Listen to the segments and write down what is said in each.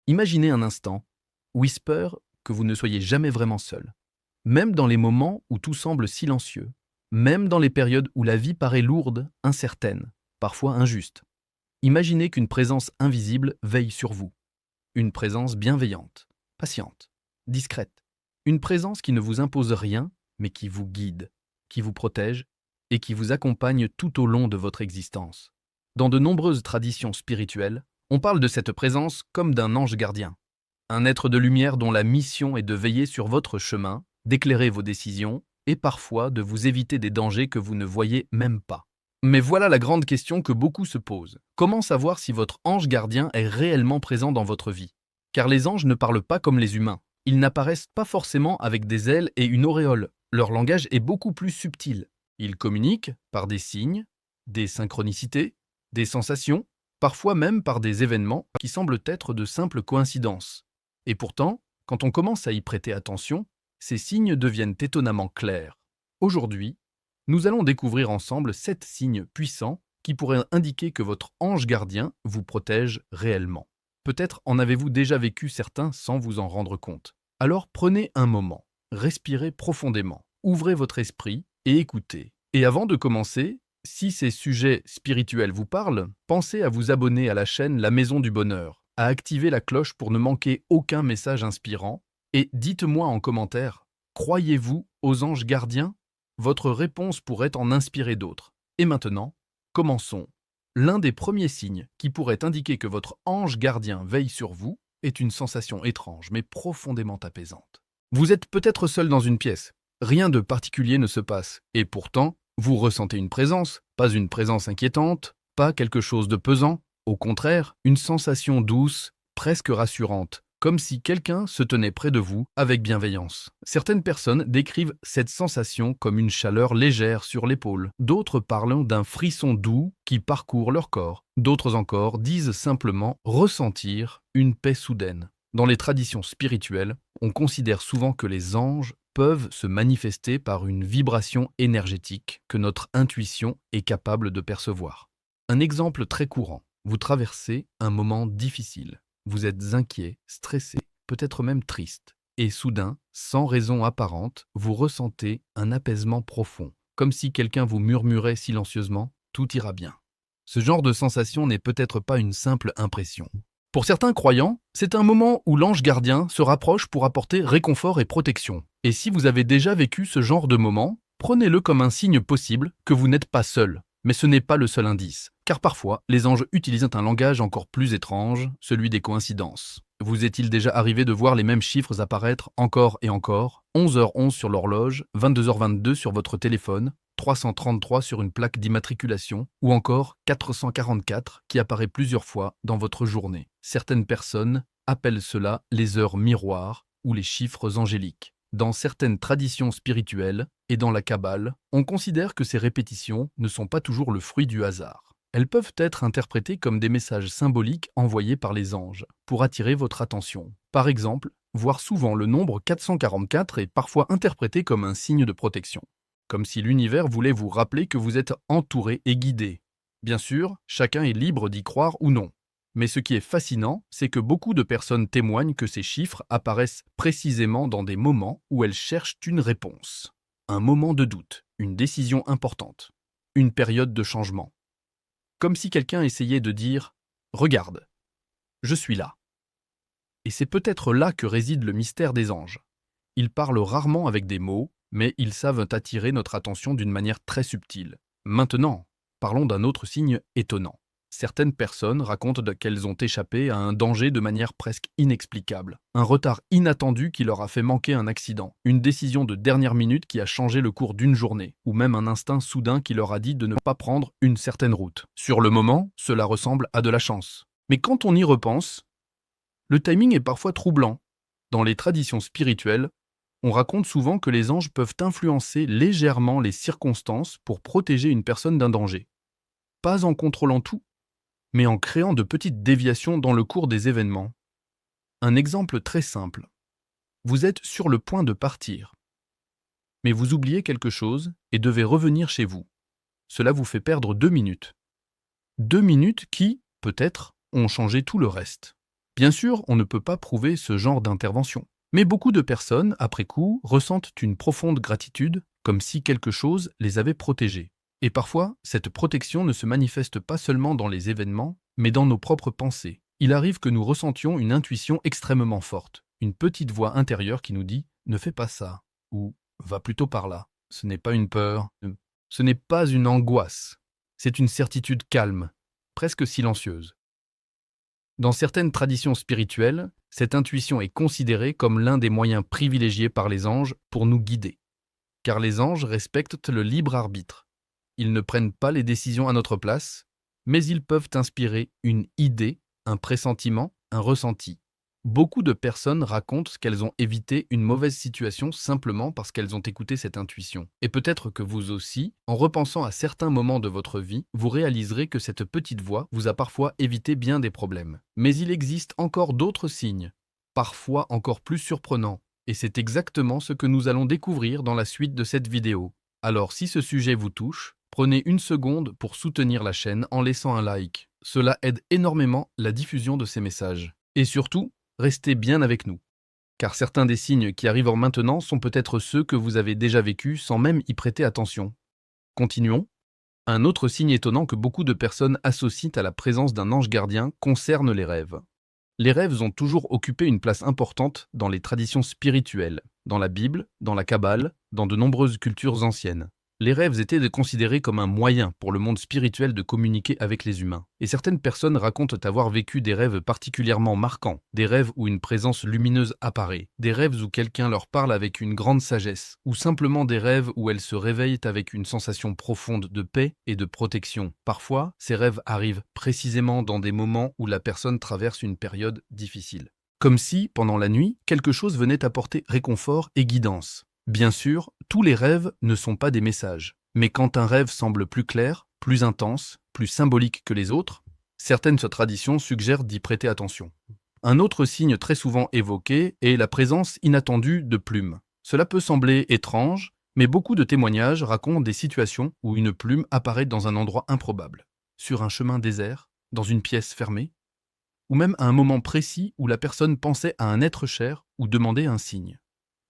Imaginez un instant, Whisper, que vous ne soyez jamais vraiment seul. Même dans les moments où tout semble silencieux, même dans les périodes où la vie paraît lourde, incertaine, parfois injuste. Imaginez qu'une présence invisible veille sur vous. Une présence bienveillante, patiente, discrète. Une présence qui ne vous impose rien, mais qui vous guide, qui vous protège et qui vous accompagne tout au long de votre existence. Dans de nombreuses traditions spirituelles, on parle de cette présence comme d'un ange gardien. Un être de lumière dont la mission est de veiller sur votre chemin, d'éclairer vos décisions et parfois de vous éviter des dangers que vous ne voyez même pas. Mais voilà la grande question que beaucoup se posent. Comment savoir si votre ange gardien est réellement présent dans votre vie? Car les anges ne parlent pas comme les humains. Ils n'apparaissent pas forcément avec des ailes et une auréole. Leur langage est beaucoup plus subtil. Ils communiquent par des signes, des synchronicités, des sensations, parfois même par des événements qui semblent être de simples coïncidences. Et pourtant, quand on commence à y prêter attention, ces signes deviennent étonnamment clairs. Aujourd'hui, nous allons découvrir ensemble 7 signes puissants qui pourraient indiquer que votre ange gardien vous protège réellement. Peut-être en avez-vous déjà vécu certains sans vous en rendre compte. Alors prenez un moment, respirez profondément, ouvrez votre esprit et écoutez. Et avant de commencer, si ces sujets spirituels vous parlent, pensez à vous abonner à la chaîne La Maison du Bonheur, à activer la cloche pour ne manquer aucun message inspirant, et dites-moi en commentaire, croyez-vous aux anges gardiens? Votre réponse pourrait en inspirer d'autres. Et maintenant, commençons. L'un des premiers signes qui pourrait indiquer que votre ange gardien veille sur vous est une sensation étrange mais profondément apaisante. Vous êtes peut-être seul dans une pièce. Rien de particulier ne se passe. Et pourtant, vous ressentez une présence, pas une présence inquiétante, pas quelque chose de pesant. Au contraire, une sensation douce, presque rassurante, comme si quelqu'un se tenait près de vous avec bienveillance. Certaines personnes décrivent cette sensation comme une chaleur légère sur l'épaule. D'autres parlent d'un frisson doux qui parcourt leur corps. D'autres encore disent simplement ressentir une paix soudaine. Dans les traditions spirituelles, on considère souvent que les anges peuvent se manifester par une vibration énergétique que notre intuition est capable de percevoir. Un exemple très courant, vous traversez un moment difficile. Vous êtes inquiet, stressé, peut-être même triste. Et soudain, sans raison apparente, vous ressentez un apaisement profond, comme si quelqu'un vous murmurait silencieusement « tout ira bien ». Ce genre de sensation n'est peut-être pas une simple impression. Pour certains croyants, c'est un moment où l'ange gardien se rapproche pour apporter réconfort et protection. Et si vous avez déjà vécu ce genre de moment, prenez-le comme un signe possible que vous n'êtes pas seul. Mais ce n'est pas le seul indice, car parfois, les anges utilisent un langage encore plus étrange, celui des coïncidences. Vous est-il déjà arrivé de voir les mêmes chiffres apparaître encore et encore? 11h11 sur l'horloge, 22h22 sur votre téléphone, 333 sur une plaque d'immatriculation, ou encore 444 qui apparaît plusieurs fois dans votre journée. Certaines personnes appellent cela les heures miroirs ou les chiffres angéliques. Dans certaines traditions spirituelles et dans la Kabbale, on considère que ces répétitions ne sont pas toujours le fruit du hasard. Elles peuvent être interprétées comme des messages symboliques envoyés par les anges pour attirer votre attention. Par exemple, voir souvent le nombre 444 est parfois interprété comme un signe de protection, comme si l'univers voulait vous rappeler que vous êtes entouré et guidé. Bien sûr, chacun est libre d'y croire ou non. Mais ce qui est fascinant, c'est que beaucoup de personnes témoignent que ces chiffres apparaissent précisément dans des moments où elles cherchent une réponse. Un moment de doute, une décision importante, une période de changement. Comme si quelqu'un essayait de dire « Regarde, je suis là ». Et c'est peut-être là que réside le mystère des anges. Ils parlent rarement avec des mots, mais ils savent attirer notre attention d'une manière très subtile. Maintenant, parlons d'un autre signe étonnant. Certaines personnes racontent qu'elles ont échappé à un danger de manière presque inexplicable. Un retard inattendu qui leur a fait manquer un accident, une décision de dernière minute qui a changé le cours d'une journée, ou même un instinct soudain qui leur a dit de ne pas prendre une certaine route. Sur le moment, cela ressemble à de la chance. Mais quand on y repense, le timing est parfois troublant. Dans les traditions spirituelles, on raconte souvent que les anges peuvent influencer légèrement les circonstances pour protéger une personne d'un danger. Pas en contrôlant tout, mais en créant de petites déviations dans le cours des événements. Un exemple très simple. Vous êtes sur le point de partir, mais vous oubliez quelque chose et devez revenir chez vous. Cela vous fait perdre 2 minutes. 2 minutes qui, peut-être, ont changé tout le reste. Bien sûr, on ne peut pas prouver ce genre d'intervention. Mais beaucoup de personnes, après coup, ressentent une profonde gratitude, comme si quelque chose les avait protégés. Et parfois, cette protection ne se manifeste pas seulement dans les événements, mais dans nos propres pensées. Il arrive que nous ressentions une intuition extrêmement forte, une petite voix intérieure qui nous dit « ne fais pas ça » ou « va plutôt par là ». Ce n'est pas une peur, ce n'est pas une angoisse, c'est une certitude calme, presque silencieuse. Dans certaines traditions spirituelles, cette intuition est considérée comme l'un des moyens privilégiés par les anges pour nous guider. Car les anges respectent le libre arbitre. Ils ne prennent pas les décisions à notre place, mais ils peuvent inspirer une idée, un pressentiment, un ressenti. Beaucoup de personnes racontent qu'elles ont évité une mauvaise situation simplement parce qu'elles ont écouté cette intuition. Et peut-être que vous aussi, en repensant à certains moments de votre vie, vous réaliserez que cette petite voix vous a parfois évité bien des problèmes. Mais il existe encore d'autres signes, parfois encore plus surprenants. Et c'est exactement ce que nous allons découvrir dans la suite de cette vidéo. Alors si ce sujet vous touche, prenez une seconde pour soutenir la chaîne en laissant un like. Cela aide énormément la diffusion de ces messages. Et surtout, restez bien avec nous. Car certains des signes qui arrivent maintenant sont peut-être ceux que vous avez déjà vécus sans même y prêter attention. Continuons. Un autre signe étonnant que beaucoup de personnes associent à la présence d'un ange gardien concerne les rêves. Les rêves ont toujours occupé une place importante dans les traditions spirituelles, dans la Bible, dans la Kabbale, dans de nombreuses cultures anciennes. Les rêves étaient considérés comme un moyen pour le monde spirituel de communiquer avec les humains. Et certaines personnes racontent avoir vécu des rêves particulièrement marquants, des rêves où une présence lumineuse apparaît, des rêves où quelqu'un leur parle avec une grande sagesse, ou simplement des rêves où elles se réveillent avec une sensation profonde de paix et de protection. Parfois, ces rêves arrivent précisément dans des moments où la personne traverse une période difficile. Comme si, pendant la nuit, quelque chose venait apporter réconfort et guidance. Bien sûr, tous les rêves ne sont pas des messages, mais quand un rêve semble plus clair, plus intense, plus symbolique que les autres, certaines traditions suggèrent d'y prêter attention. Un autre signe très souvent évoqué est la présence inattendue de plumes. Cela peut sembler étrange, mais beaucoup de témoignages racontent des situations où une plume apparaît dans un endroit improbable, sur un chemin désert, dans une pièce fermée, ou même à un moment précis où la personne pensait à un être cher ou demandait un signe.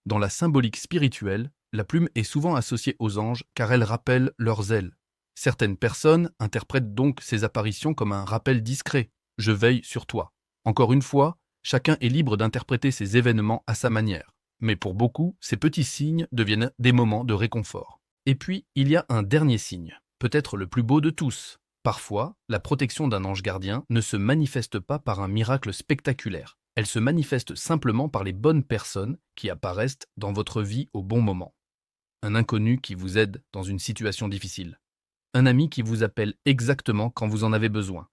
Dans la symbolique spirituelle, la plume est souvent associée aux anges car elle rappelle leurs ailes. Certaines personnes interprètent donc ces apparitions comme un rappel discret « je veille sur toi ». Encore une fois, chacun est libre d'interpréter ces événements à sa manière. Mais pour beaucoup, ces petits signes deviennent des moments de réconfort. Et puis, il y a un dernier signe, peut-être le plus beau de tous. Parfois, la protection d'un ange gardien ne se manifeste pas par un miracle spectaculaire. Elle se manifeste simplement par les bonnes personnes qui apparaissent dans votre vie au bon moment. Un inconnu qui vous aide dans une situation difficile. Un ami qui vous appelle exactement quand vous en avez besoin.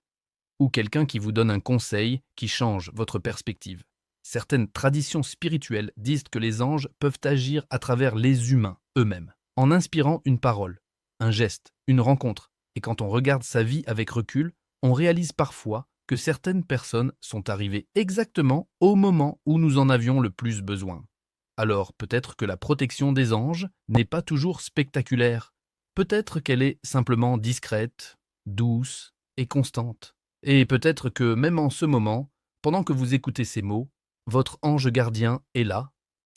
Ou quelqu'un qui vous donne un conseil qui change votre perspective. Certaines traditions spirituelles disent que les anges peuvent agir à travers les humains eux-mêmes, en inspirant une parole, un geste, une rencontre. Et quand on regarde sa vie avec recul, on réalise parfois que certaines personnes sont arrivées exactement au moment où nous en avions le plus besoin. Alors peut-être que la protection des anges n'est pas toujours spectaculaire. Peut-être qu'elle est simplement discrète, douce et constante. Et peut-être que même en ce moment, pendant que vous écoutez ces mots, votre ange gardien est là,